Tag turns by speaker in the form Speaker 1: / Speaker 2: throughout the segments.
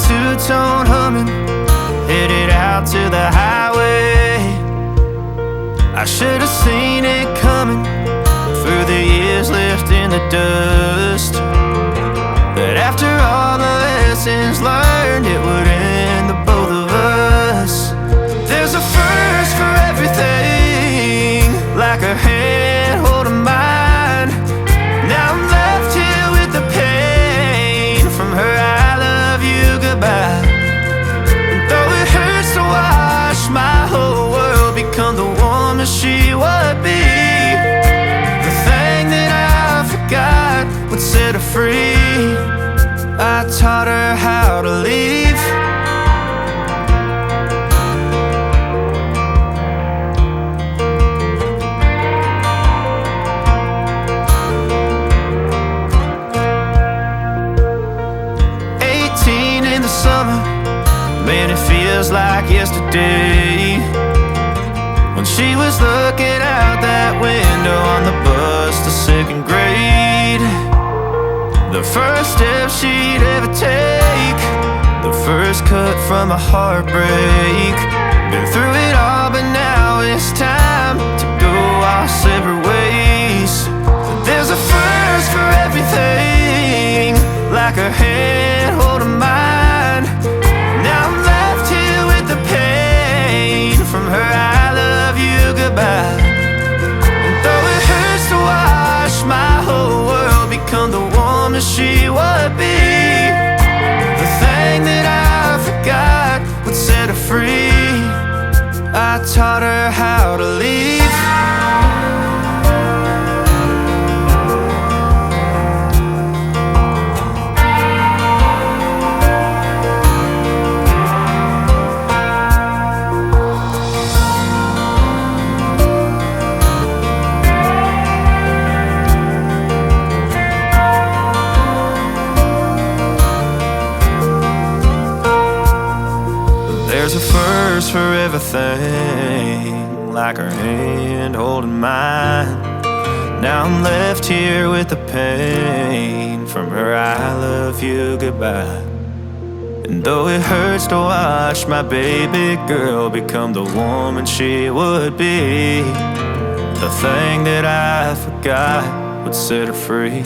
Speaker 1: two-tone humming, headed out to the highway. I should have seen it coming through the years left in the dust. But after all the lessons learned, it would end the both of us. There's a first for everything, like her hand holding mine. Now I'm left here with the pain from her I love you goodbye. And though it hurts to watch my whole world become the woman she would be, the thing that I forgot would set her free. I taught her how to leave. 18 in the summer, man, it feels like yesterday, when she was looking out that window on the bus to second grade. The first step she'd ever take, the first cut from a heartbreak. Been through it all, but now it's time to go our separate ways. There's a first for everything, like her hand holding mine. Now I'm left here with the pain from her I love you goodbye. And though it hurts to watch my whole world become the woman she would be, the thing that I forgot would set her free. I taught her how to leave. There's a first for everything, like her hand holding mine. Now I'm left here with the pain from her I love you goodbye. And though it hurts to watch my baby girl become the woman she would be, the thing that I forgot would set her free.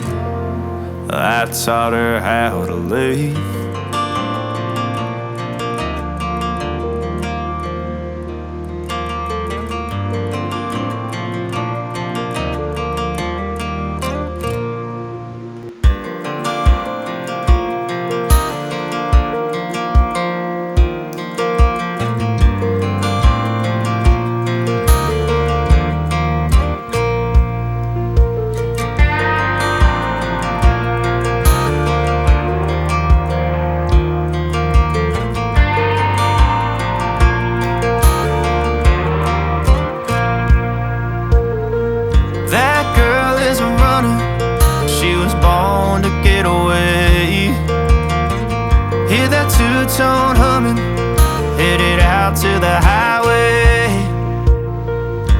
Speaker 1: I taught her how to leave. Hear that two-tone humming, headed out to the highway.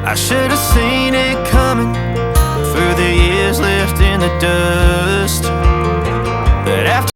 Speaker 1: I should have seen it coming through the years left in the dust.